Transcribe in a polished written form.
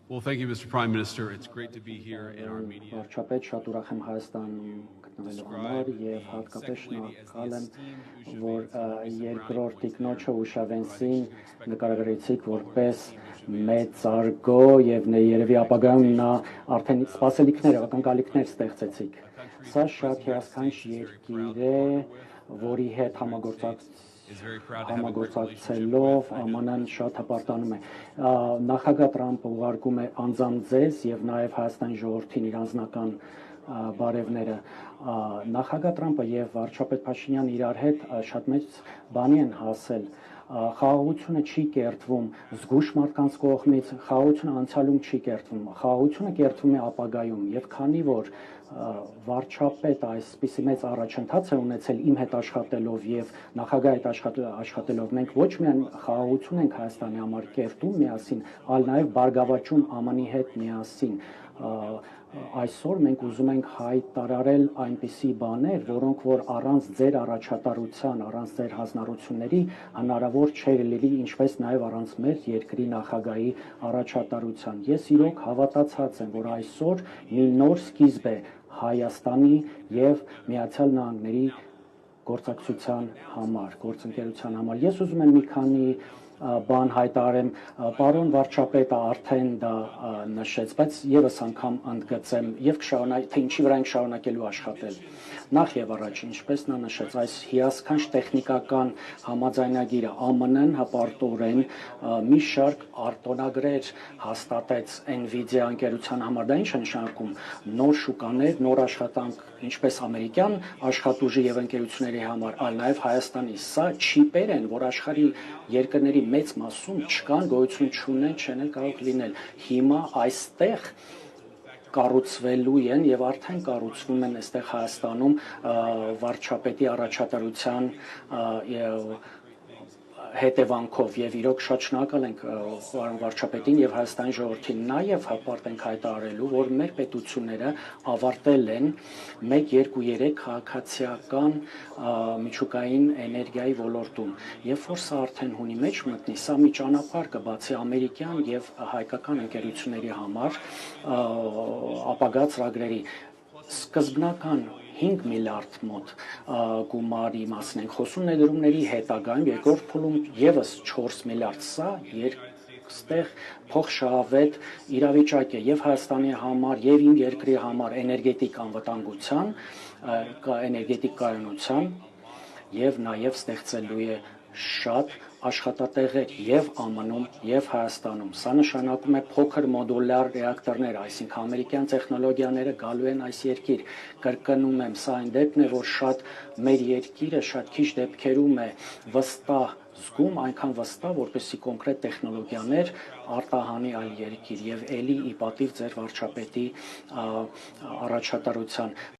Well, thank you, Mr. Prime Minister. It's great to be here in Armenia. Վարչապետ, շատ ուրախ եմ Հայաստանում գտնվելու համար եւ հատկապես շնորհակալ եմ, որ երկրորդ տիկնոջը Ուշավենսին նկարագրեցիք որպես մեծարգո եւ երևի ապագայում նա արդեն սպասելիքներ, ակնկալիքներ ստեղծեցիք։ Սա շատ հիասքանչ երկիր է, որի հետ համագործակցելով ԱՄՆ-ն շատ հպարտանում է։ Նախագահ Տրամպը ուղարկում է անձամբ ձեզ եւ նաեւ Հայաստանի ժողովրդին իր անձնական բարևները։ Նախագահ Տրամպը եւ վարչապետ Փաշինյանը իրար հետ շատ մեծ բանի են հասել։ Խաղաղությունը չի կերտվում զգուշ մարդկանց կողմից, խաղաղությունը անցյալում չի կերտվում, խաղաղությունը կերտվում է ապագայում եւ քանի որ վարչապետ այսպիսի մեծ առաջընթաց է ունեցել իմ հետ աշխատելով եւ նախագահի հետ աշխատելով մենք ոչ միայն խաղաղություն ենք Հայաստանի համար կերտում միասին, այլ նաեւ բարգավաճում ԱՄՆ-ի հետ միասին այսօր մենք ուզում ենք հայտարարել այնպիսի բաներ, որոնք որ առանց ձեր առաջատարության, առանց ձեր հանձնառությունների հնարավոր չէր լինի, ինչպես նաև առանց մեր երկրի նախագահի առաջատարության։ Ես իրոք հավատացած եմ, որ այսօր մի նոր սկիզբ է Հայաստանի եւ Միացյալ Նահանգների գործակցության համար, գործընկերության համար։ Ես ուզում եմ մի քանի բան հայտարարեմ, պարոն վարչապետը արդեն դա նշեց, բայց եւս անգամ ընդգծեմ եւ թե ինչի վրա ենք շարունակելու աշխատել։ Նախ եւ առաջ, ինչպես նա նշեց, այս հիասքանչ տեխնիկական համաձայնագիրը ԱՄՆ-ն հպարտորեն մի շարք արտոնագրեր հաստատեց Nvidia ընկերության համար, դա ինչ է նշանակում, նոր շուկաներ, նոր աշխատանք, ինչպես ամերիկյան աշխատուժի եւ ընկերությունների համար, այլ նաեւ Հայաստանի։ Սա չիպեր են, որ աշխարհի երկրների մեծ մասում չկան, գոյություն չունեն, չեն էլ կարող լինել։ Հիմա այստեղ կառուցվելու են եւ արդեն կառուցվում են այստեղ Հայաստանում վարչապետի առաջատարության հետևանքով եւ իրոք շատ շնորհակալ ենք պարոն վարչապետին եւ Հայաստանի ժողովրդին նաեւ հպարտ ենք հայտարարելու որ մեր պետությունները ավարտել են 1-2-3 քաղաքացիական միջուկային էներգիայի ոլորտում եւ որ սա արդեն հունի մեջ մտնի սա մի ճանապարհ կբացի ամերիկյան եւ հայկական ընկերությունների համար ապագա ծրագրերի սկզբնական 5 միլիարդ մոտ գումարի մասին ենք խոսում ներդրումների հետագայում երկրորդ փուլում եւս 4 միլիարդ սա ստեղ փոխշահավետ իրավիճակ է եւ Հայաստանի համար եւ իմ երկրի համար էներգետիկ անվտանգության էներգետիկ կայունության եւ նաեւ ստեղծելու է շատ աշխատատեղեր եւ ԱՄՆ-ում եւ Հայաստանում։ Սա նշանակում է փոքր մոդուլյար ռեակտորներ, այսինքն ամերիկյան տեխնոլոգիաները գալու են այս երկիր։ Կրկնում եմ, սա այն դեպքն է, որ շատ մեր երկիրը շատ քիչ դեպքերում է վստահ զգում, այնքան վստահ, որպեսզի կոնկրետ տեխնոլոգիաներ արտահանի այլ երկիր եւ ելի ի պատիվ ձեր վարչապետի առաջատարության։